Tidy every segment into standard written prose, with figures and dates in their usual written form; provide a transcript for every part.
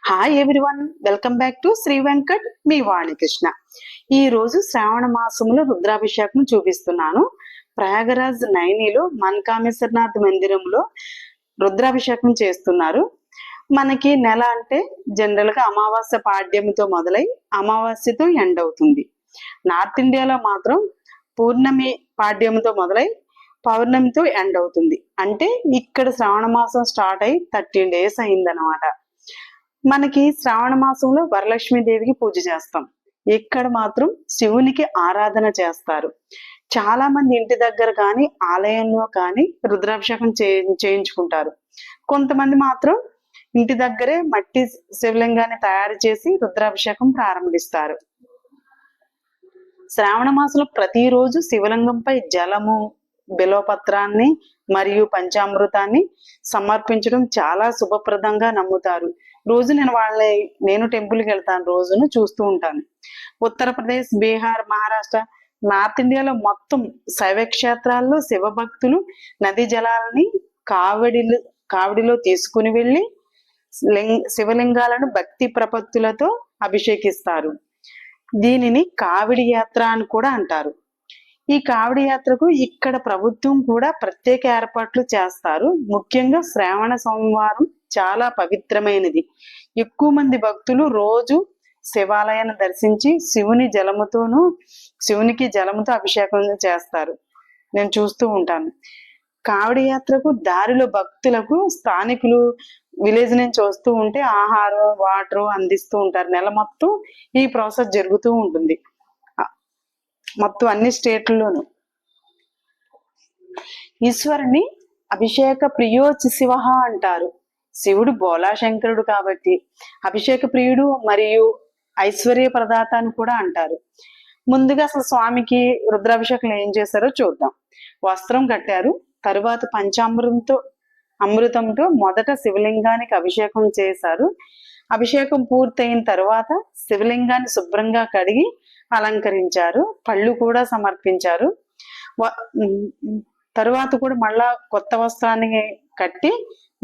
Hi everyone, welcome back to Shri Venkat మీ వాణికృష్ణ. ఈ రోజు శ్రావణ మాసంలో రుద్రాభిషేకం చూపిస్తున్నాను. ప్రయాగరాజ్ నైనిలో మన్కామేశ్వరనాథ్ మందిరంలో రుద్రాభిషేకం చేస్తున్నారు. మనకి నెల అంటే జనరల్ గా అమావాస్య పాడ్యంతో మొదలై అమావాస్యతో ఎండ్ అవుతుంది. నార్త్ ఇండియాలో మాత్రం పూర్ణమి పాడ్యంతో మొదలై పౌర్ణమితో ఎండ్ అవుతుంది. అంటే ఇక్కడ శ్రావణ మాసం స్టార్ట్ అయి 13 days అయిందనమాట. మనకి శ్రావణ మాసంలో వరలక్ష్మీదేవికి పూజ చేస్తాం. ఇక్కడ మాత్రం శివునికి ఆరాధన చేస్తారు. చాలా మంది ఇంటి దగ్గర కానీ ఆలయంలో కానీ రుద్రాభిషేకం చేయించుకుంటారు. కొంతమంది మాత్రం ఇంటి దగ్గరే మట్టి శివలింగాన్ని తయారు చేసి రుద్రాభిషేకం ప్రారంభిస్తారు. శ్రావణ మాసంలో ప్రతిరోజు శివలింగంపై జలము, బిల్వపత్రాన్ని మరియు పంచామృతాన్ని సమర్పించడం చాలా శుభప్రదంగా నమ్ముతారు. రోజు నేను టెంపుల్కి వెళ్తాను, రోజును చూస్తూ ఉంటాను. ఉత్తరప్రదేశ్, బీహార్, మహారాష్ట్ర, నార్త్ ఇండియాలో మొత్తం శైవ క్షేత్రాల్లో శివభక్తులు నదీ జలాలని కావిడిలో తీసుకుని వెళ్ళి శివలింగాలను భక్తి ప్రపత్తులతో అభిషేకిస్తారు. దీనిని కావిడి యాత్ర అని కూడా అంటారు. ఈ కావిడి యాత్రకు ఇక్కడ ప్రభుత్వం కూడా ప్రత్యేక ఏర్పాట్లు చేస్తారు. ముఖ్యంగా శ్రావణ సోమవారం చాలా పవిత్రమైనది. ఎక్కువ మంది భక్తులు రోజు శివాలయాన్ని దర్శించి శివునికి జలముతో అభిషేకం చేస్తారు. నేను చూస్తూ ఉంటాను. కావిడి యాత్రకు దారిలో భక్తులకు స్థానికులు విలేజ్ నుంచి వస్తూ ఉంటే ఆహారం, వాటర్ అందిస్తూ ఉంటారు. నెల మొత్తం ఈ ప్రాసెస్ జరుగుతూ ఉంటుంది. మొత్తం అన్ని స్టేట్లలోనూ. ఈశ్వరుని అభిషేక ప్రియోచి శివ అంటారు. శివుడు బోలాశంకరుడు కాబట్టి అభిషేక ప్రియుడు మరియు ఐశ్వర్య ప్రదాత అని కూడా అంటారు. ముందుగా అసలు స్వామికి రుద్రాభిషేకం ఏం చేశారో చూద్దాం. వస్త్రం కట్టారు. తరువాత అమృతంతో మొదట శివలింగానికి అభిషేకం చేశారు. అభిషేకం పూర్తయిన తర్వాత శివలింగాన్ని శుభ్రంగా కడిగి అలంకరించారు. పళ్ళు కూడా సమర్పించారు. తరువాత కూడా మళ్ళా కొత్త వస్త్రాన్ని కట్టి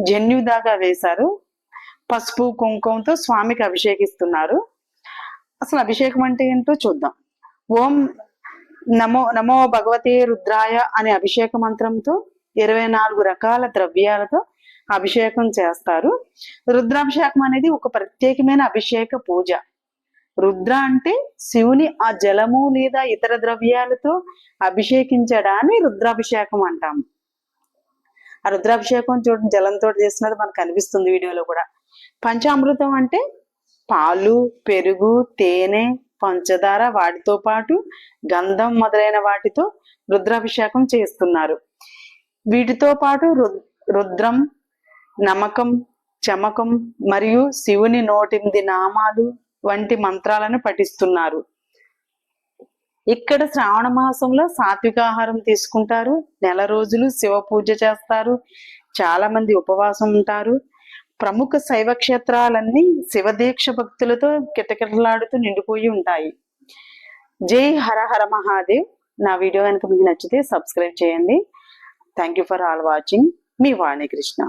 జన్యుదాగా వేశారు. పసుపు కుంకుమతో స్వామికి అభిషేకిస్తున్నారు. అసలు అభిషేకం అంటే ఏంటో చూద్దాం. ఓం నమో భగవతే రుద్రాయ అనే అభిషేక మంత్రంతో 24 రకాల ద్రవ్యాలతో అభిషేకం చేస్తారు. రుద్రాభిషేకం అనేది ఒక ప్రత్యేకమైన అభిషేక పూజ. రుద్ర అంటే శివుని ఆ జలము లేదా ఇతర ద్రవ్యాలతో అభిషేకించడాన్ని రుద్రాభిషేకం అంటాము. ఆ రుద్రాభిషేకం చూడండి, జలంతో చేస్తున్నది మనకు కనిపిస్తుంది వీడియోలో కూడా. పంచామృతం అంటే పాలు, పెరుగు, తేనె, పంచదార, వాటితో పాటు గంధం మొదలైన వాటితో రుద్రాభిషేకం చేస్తున్నారు. వీటితో పాటు రుద్రం, నమకం, చమకం మరియు శివుని 108 నామాలు వంటి మంత్రాలను పఠిస్తున్నారు. ఇక్కడ శ్రావణ మాసంలో సాత్వికాహారం తీసుకుంటారు. నెల రోజులు శివ పూజ చేస్తారు. చాలా మంది ఉపవాసం ఉంటారు. ప్రముఖ శైవ క్షేత్రాలన్నీ శివదీక్ష భక్తులతో కిటకిటలాడుతూ నిండిపోయి ఉంటాయి. జై హర హర మహాదేవ్. నా వీడియో కనుక మీకు నచ్చితే సబ్స్క్రైబ్ చేయండి. Thank you for all watching. Me Vanikrishna.